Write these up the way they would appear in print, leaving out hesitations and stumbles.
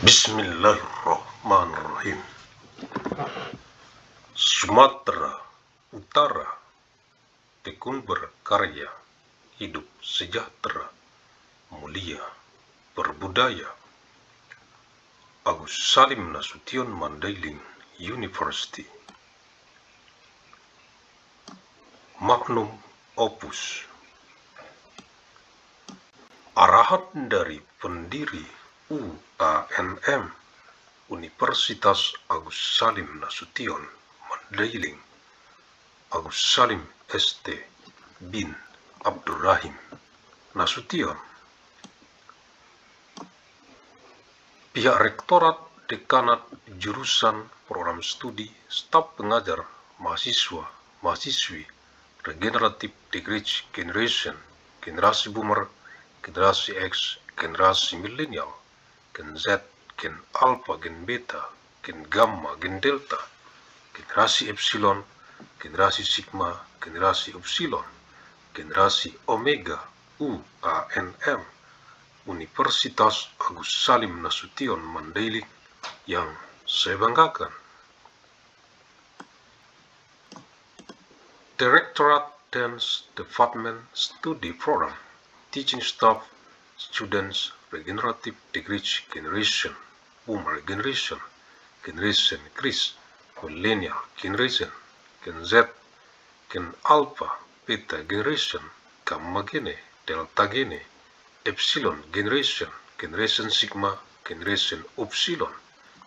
Bismillahirrahmanirrahim. Sumatera Utara tekun berkarya, hidup sejahtera, mulia, berbudaya. Agus Salim Nasution Mandailing University. Magnum Opus. Arahan dari pendiri UANM, Universitas Agus Salim Nasution Mandailing, Agus Salim ST bin Abdurrahim Nasution. Pihak Rektorat, Dekanat, Jurusan, Program Studi, Staf Pengajar, Mahasiswa, Mahasiswi, Regenerative Degree Generation, Generasi Boomer, Generasi X, Generasi Milenial, Gen Z, Gen Alpha, Gen Beta, Gen Gamma, Gen Delta, Generasi Epsilon, Generasi Sigma, Generasi Upsilon, Generasi Omega, UANM, Universitas Agus Salim Nasution Mandailing yang saya banggakan. Directorate Dance Department Study Program, Teaching Staff, Students, Regenerative Degree Generation, Boomer Generation, Generation X, Millennial Generation, Gen Z, Gen Alpha, Beta Generation, Gamma Gene, Delta Gene, Epsilon Generation, Generation Sigma, Generation Upsilon,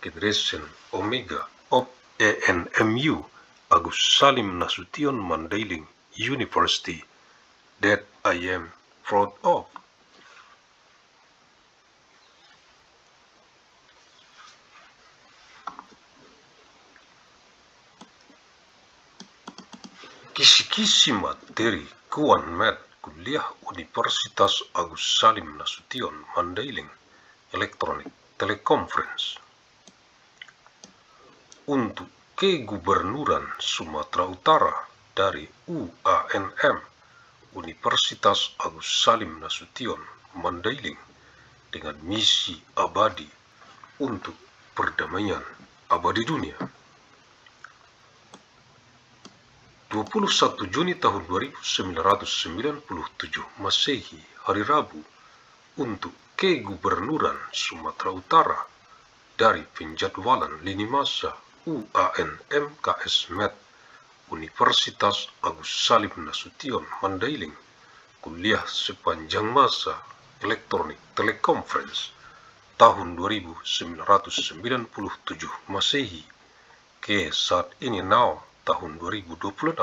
Generation Omega of ANMU, Agus Salim Nasution Mandailing University, that I am proud of. Kisi-kisi materi Kuanmed Kuliah Universitas Agus Salim Nasution Mandailing Electronic Teleconference. Untuk Kegubernuran Sumatera Utara dari UANM, Universitas Agus Salim Nasution Mandailing, dengan misi abadi untuk perdamaian abadi dunia. 21 Juni tahun 1997 Masehi, hari Rabu, untuk Kegubernuran Sumatera Utara dari penjadwalan lini masa UANM KS Med Universitas Agus Salim Nasution Mandailing, kuliah sepanjang masa Electronic Teleconference tahun 1997 Masehi ke saat ini tahun 2026,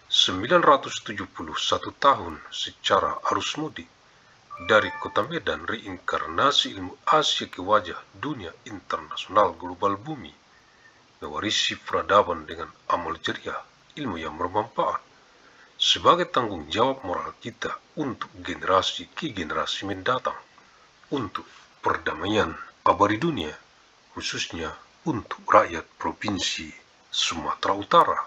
971 tahun secara arus mudik dari kota Medan, reinkarnasi ilmu Asia ke wajah dunia internasional global bumi, mewarisi peradaban dengan amal jariah, ilmu yang bermanfaat, sebagai tanggung jawab moral kita untuk generasi ke generasi mendatang, untuk perdamaian abadi dunia, khususnya untuk rakyat Provinsi Sumatera Utara.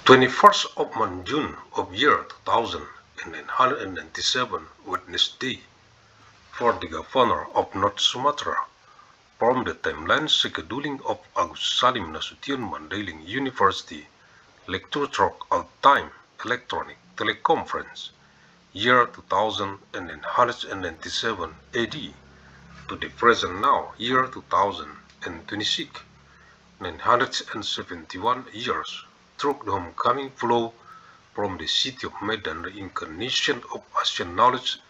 "21st of June of year 2997, Wednesday, for the Governor of North Sumatra, from the timeline scheduling of Agus Salim Nasution Mandailing University, lecture track out time, electronic teleconference, year 2997 AD, to the present now, year 2026, 971 years, through the homecoming flow from the city of Medan, reincarnation of Asian knowledge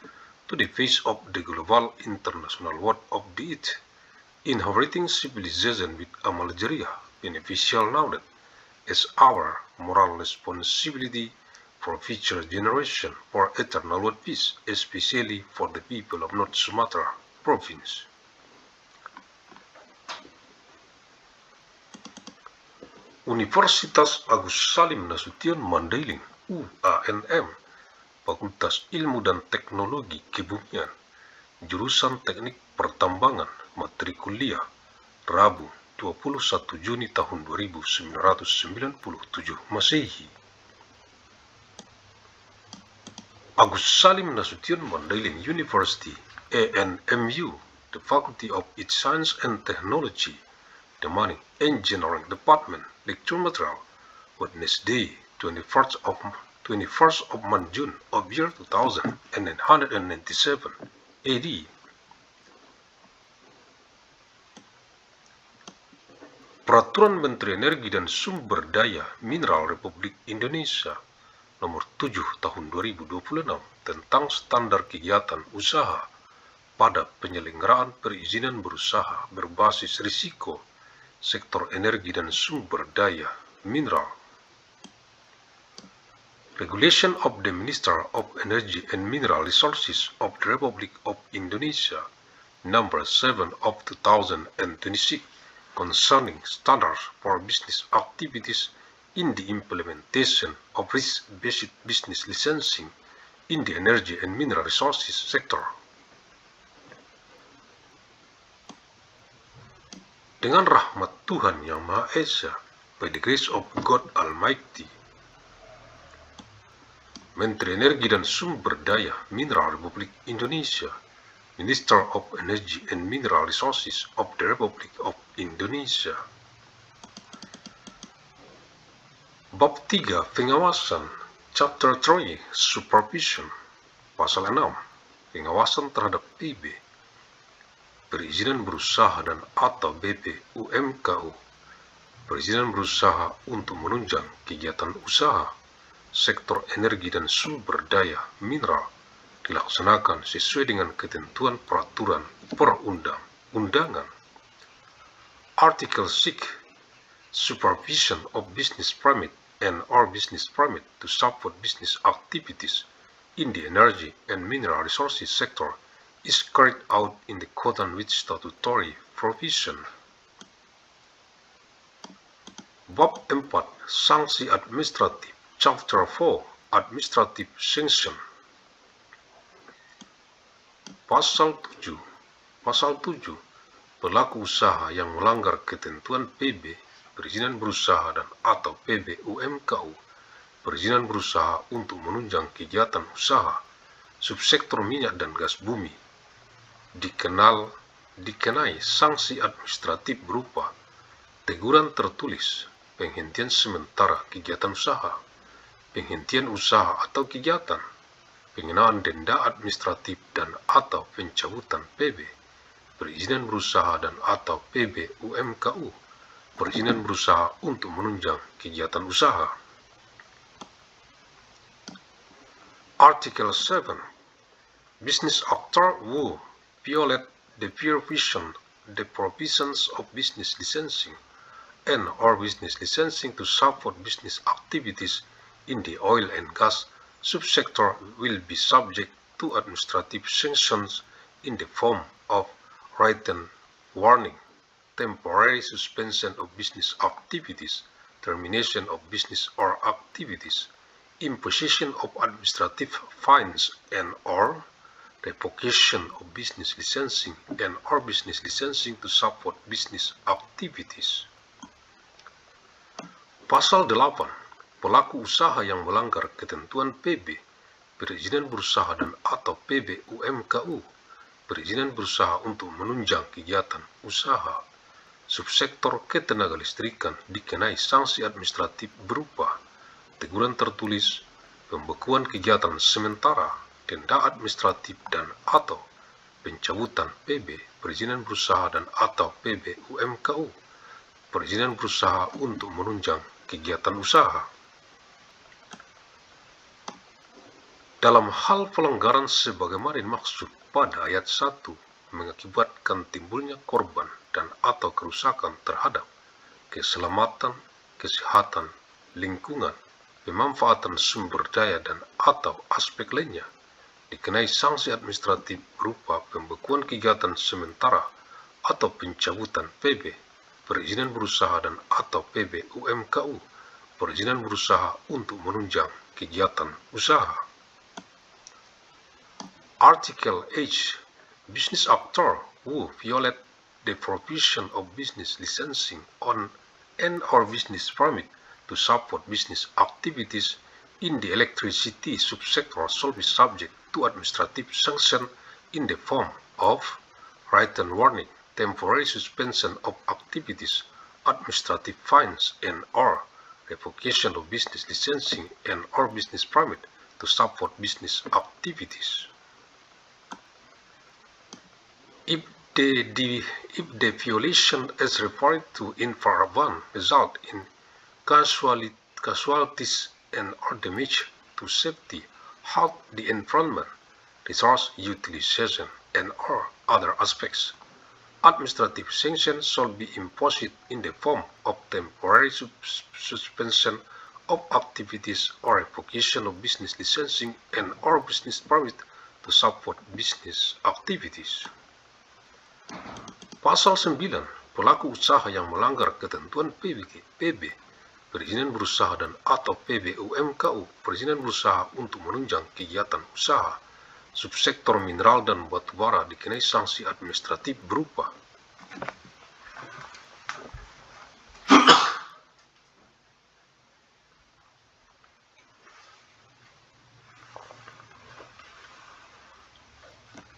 to the face of the global international world of the it, inheriting civilization with amal jariah, beneficial knowledge as our moral responsibility for future generation for eternal world peace, especially for the people of North Sumatra province. Universitas Agus Salim Nasution Mandailing UANM, Fakultas Ilmu dan Teknologi Kebumian, Jurusan Teknik Pertambangan, Matrikuliah, Rabu 21 Juni tahun 1997 Masehi. Agus Salim Nasution Mandailing University, ANMU, the Faculty of Science and Technology, the Mining Engineering Department, lecture material, Wednesday, 21st of month June of year 2997 AD. Peraturan Menteri Energi dan Sumber Daya Mineral Republik Indonesia Nomor 7 Tahun 2026 tentang standar kegiatan usaha pada penyelenggaraan perizinan berusaha berbasis risiko sektor energi dan sumber daya mineral. Regulation of the Minister of Energy and Mineral Resources of the Republic of Indonesia Number 7 of 2026 concerning standards for business activities in the implementation of risk-based business licensing in the energy and mineral resources sector. Dengan rahmat Tuhan Yang Maha Esa, by the grace of God Almighty, Menteri Energi dan Sumber Daya Mineral Republik Indonesia, Minister of Energy and Mineral Resources of the Republic of Indonesia. Bab 3 Pengawasan, Chapter 3 Supervision, Pasal 6 Pengawasan terhadap PB, Perizinan berusaha dan atau BPUMKU, perizinan berusaha untuk menunjang kegiatan usaha sektor energi dan sumber daya mineral dilaksanakan sesuai dengan ketentuan peraturan perundang-undangan. Article 6 Supervision of business permit and or business permit to support business activities in the energy and mineral resources sector is carried out in accordance with statutory provision. Bab 4 Sanksi Administratif, Chapter 4 Administrative Sanction. Pasal 7 Pelaku usaha yang melanggar ketentuan PB, perizinan berusaha dan atau PBUMKU, perizinan berusaha untuk menunjang kegiatan usaha subsektor minyak dan gas bumi, dikenai sanksi administratif berupa teguran tertulis, penghentian sementara kegiatan usaha, penghentian usaha atau kegiatan, pengenaan denda administratif dan atau pencabutan PB, perizinan berusaha dan atau PBUMKU, perizinan berusaha untuk menunjang kegiatan usaha. Article 7 Business actor who violate the provisions of business licensing and or business licensing to support business activities in the oil and gas subsector will be subject to administrative sanctions in the form of written warning, temporary suspension of business activities, termination of business or activities, imposition of administrative fines and or revocation of business licensing and or business licensing to support business activities. Pasal 8 Pelaku usaha yang melanggar ketentuan PB, perizinan berusaha dan atau PBUMKU, perizinan berusaha untuk menunjang kegiatan usaha subsektor ketenaga listrikan dikenai sanksi administratif berupa teguran tertulis, pembekuan kegiatan sementara, denda administratif dan atau pencabutan PB, perizinan berusaha dan atau PBUMKU, perizinan berusaha untuk menunjang kegiatan usaha. Dalam hal pelanggaran sebagaimana dimaksud pada ayat 1 mengakibatkan timbulnya korban dan atau kerusakan terhadap keselamatan, kesehatan, lingkungan, pemanfaatan sumber daya dan atau aspek lainnya dikenai sanksi administratif berupa pembekuan kegiatan sementara atau pencabutan PB, perizinan berusaha dan atau PB UMKU, perizinan berusaha untuk menunjang kegiatan usaha. Article H. Business actor who violate the provision of business licensing on and or business permit to support business activities in the electricity subsector shall be subject to administrative sanction in the form of written warning, temporary suspension of activities, administrative fines and or revocation of business licensing and or business permit to support business activities. If the violation as referred to in Part 1 result in casualties and or damage to safety, health, the environment, resource utilization, and or other aspects, administrative sanctions shall be imposed in the form of temporary suspension of activities or revocation of business licensing and or business permit to support business activities. Pasal 9, pelaku usaha yang melanggar ketentuan PB, perizinan berusaha dan atau PB UMKU, perizinan berusaha untuk menunjang kegiatan usaha, subsektor mineral dan batubara dikenai sanksi administratif berupa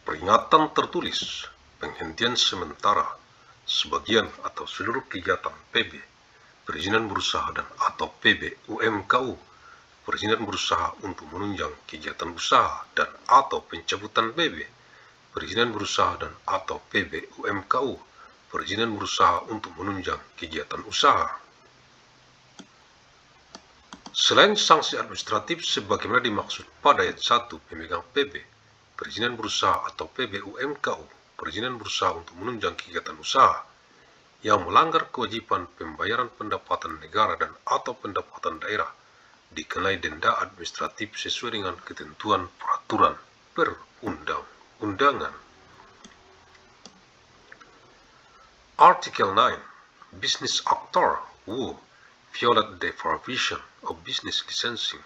peringatan tertulis, penghentian sementara, sebagian atau seluruh kegiatan PB, perizinan berusaha dan atau PB UMKU, perizinan berusaha untuk menunjang kegiatan usaha dan atau pencabutan PB, perizinan berusaha dan atau PB UMKU, perizinan berusaha untuk menunjang kegiatan usaha. Selain sanksi administratif sebagaimana dimaksud pada ayat 1 pemegang PB, perizinan berusaha atau PB UMKU, perizinan berusaha untuk menunjang kegiatan usaha yang melanggar kewajiban pembayaran pendapatan negara dan atau pendapatan daerah dikenai denda administratif sesuai dengan ketentuan peraturan perundang-undangan. Article 9. Business actor who violate the provision of business licensing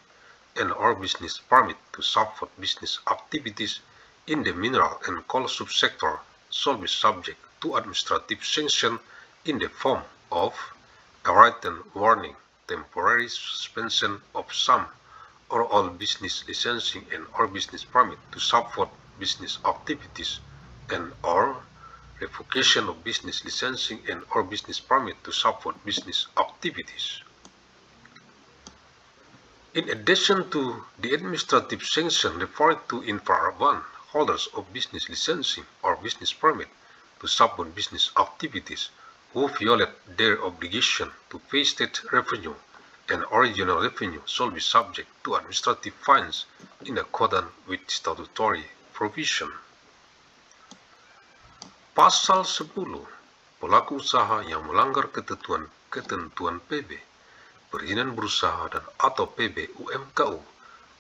and or business permit to support business activities in the mineral and coal subsector shall be subject to administrative sanction in the form of a written warning, temporary suspension of some or all business licensing and or business permit to support business activities and or revocation of business licensing and or business permit to support business activities. In addition to the administrative sanction referred to in Part 1, holders of business licensing or business permit to support business activities who violate their obligation to pay state revenue and original revenue shall be subject to administrative fines in accordance with statutory provision. Pasal 10. Pelaku usaha yang melanggar ketentuan PB, perizinan berusaha dan atau PB UMKU,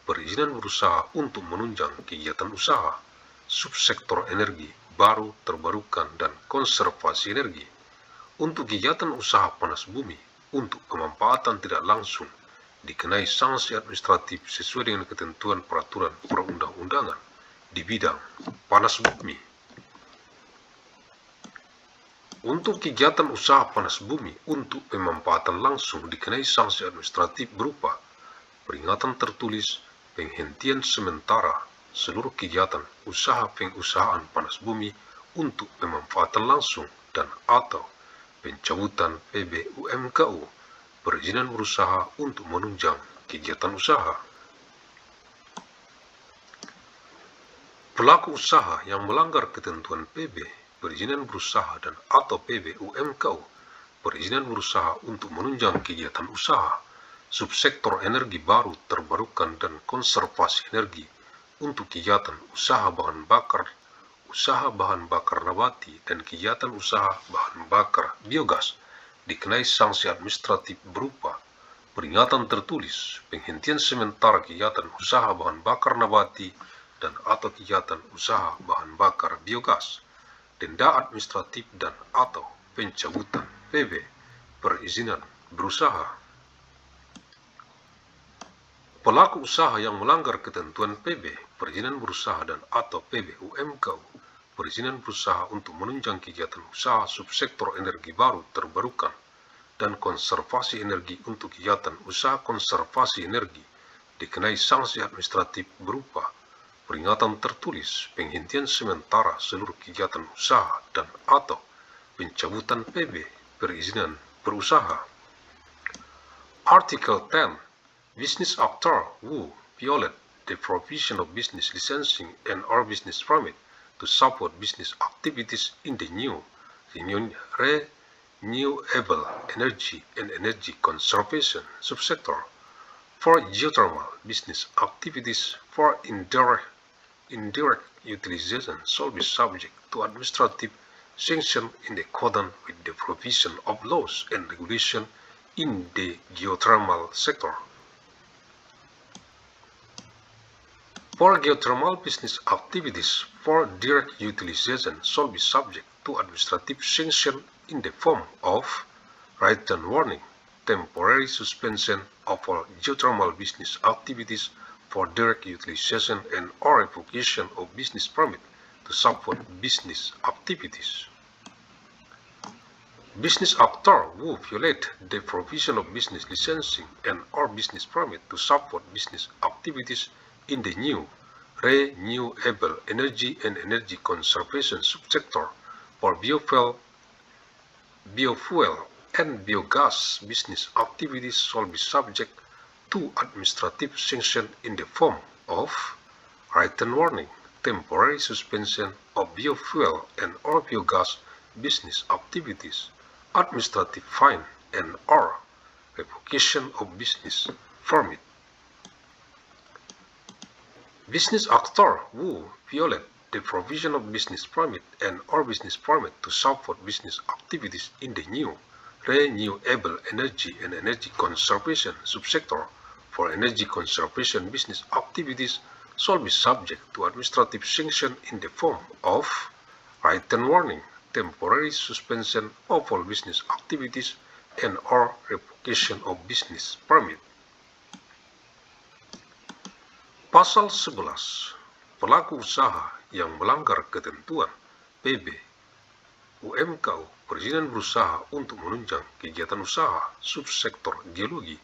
perizinan berusaha untuk menunjang kegiatan usaha, subsektor energi, baru, terbarukan, dan konservasi energi, untuk kegiatan usaha panas bumi, untuk pemanfaatan tidak langsung, dikenai sanksi administratif sesuai dengan ketentuan peraturan perundang-undangan di bidang panas bumi. Untuk kegiatan usaha panas bumi untuk pemanfaatan langsung dikenai sanksi administratif berupa peringatan tertulis, penghentian sementara seluruh kegiatan usaha pengusahaan panas bumi untuk pemanfaatan langsung dan atau pencabutan PB UMKU, perizinan berusaha untuk menunjang kegiatan usaha. Pelaku usaha yang melanggar ketentuan PB, perizinan berusaha dan atau PB UMKU, perizinan berusaha untuk menunjang kegiatan usaha, subsektor energi baru, terbarukan, dan konservasi energi untuk kegiatan usaha bahan bakar nabati, dan kegiatan usaha bahan bakar biogas dikenai sanksi administratif berupa peringatan tertulis, penghentian sementara kegiatan usaha bahan bakar nabati dan atau kegiatan usaha bahan bakar biogas, denda administratif dan atau pencabutan PB, perizinan berusaha. Pelaku usaha yang melanggar ketentuan PB, perizinan berusaha dan atau PB UMKU, perizinan berusaha untuk menunjang kegiatan usaha subsektor energi baru terbarukan dan konservasi energi untuk kegiatan usaha konservasi energi dikenai sanksi administratif berupa peringatan tertulis, penghentian sementara seluruh kegiatan usaha dan atau pencabutan PB, perizinan berusaha. Article 10. Business actor who violate the provision of business licensing and or business permit to support business activities in the new renewable energy and energy conservation subsector for geothermal business activities for indirect utilization shall be subject to administrative sanction in accordance with the provision of laws and regulation in the geothermal sector. For geothermal business activities for direct utilization shall be subject to administrative sanction in the form of written warning, temporary suspension of all geothermal business activities for direct utilization and or revocation of business permit to support business activities. Business actor who violate the provision of business licensing and or business permit to support business activities in the new renewable energy and energy conservation subsector for biofuel and biogas business activities shall be subject to administrative sanction in the form of written warning, temporary suspension of biofuel and or biogas business activities, administrative fine and or revocation of business permit. Business actor who violate the provision of business permit and or business permit to support business activities in the new renewable energy and energy conservation subsector for energy conservation business activities shall be subject to administrative sanction in the form of written warning, temporary suspension of all business activities and or revocation of business permit. Pasal 11. Pelaku usaha yang melanggar ketentuan PB UMKU, perizinan berusaha untuk menunjang kegiatan usaha subsektor geologi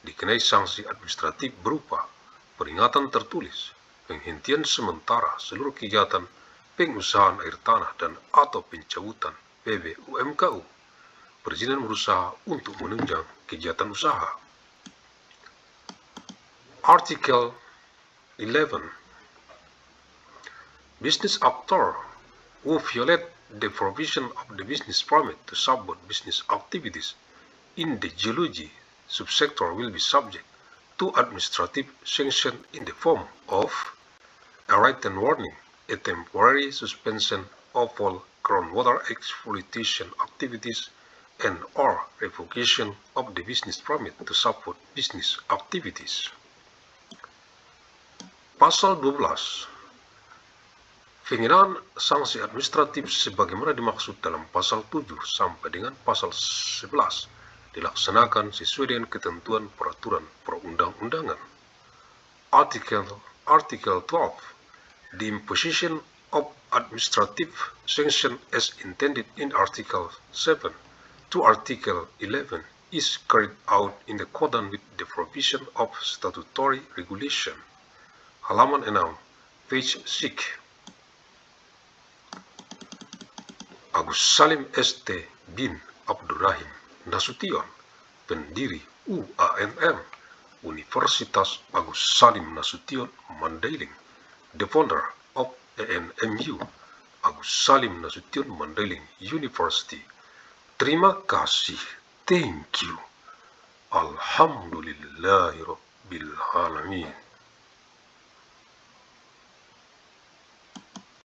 dikenai sanksi administratif berupa peringatan tertulis, penghentian sementara seluruh kegiatan pengusahaan air tanah dan atau pencabutan PB UMKU, perizinan berusaha untuk menunjang kegiatan usaha. Artikel 11. Business actor who violate the provision of the business permit to support business activities in the geology subsector will be subject to administrative sanction in the form of a written warning, a temporary suspension of all groundwater exploitation activities and or revocation of the business permit to support business activities. Pasal 12. Penghinaan sanksi administratif sebagaimana dimaksud dalam pasal 7 sampai dengan pasal 11 dilaksanakan sesuai dengan ketentuan peraturan perundang-undangan. Article 12. The imposition of administrative sanction as intended in Article 7 to Article 11 is carried out in accordance with the provision of statutory regulation. Halaman 6, page 6. Agus Salim ST bin Abdurrahim Nasution, pendiri UANM, Universitas Agus Salim Nasution Mandailing, the founder of ANMU, Agus Salim Nasution Mandailing University. Terima kasih, thank you. Alhamdulillahirabbil alamin.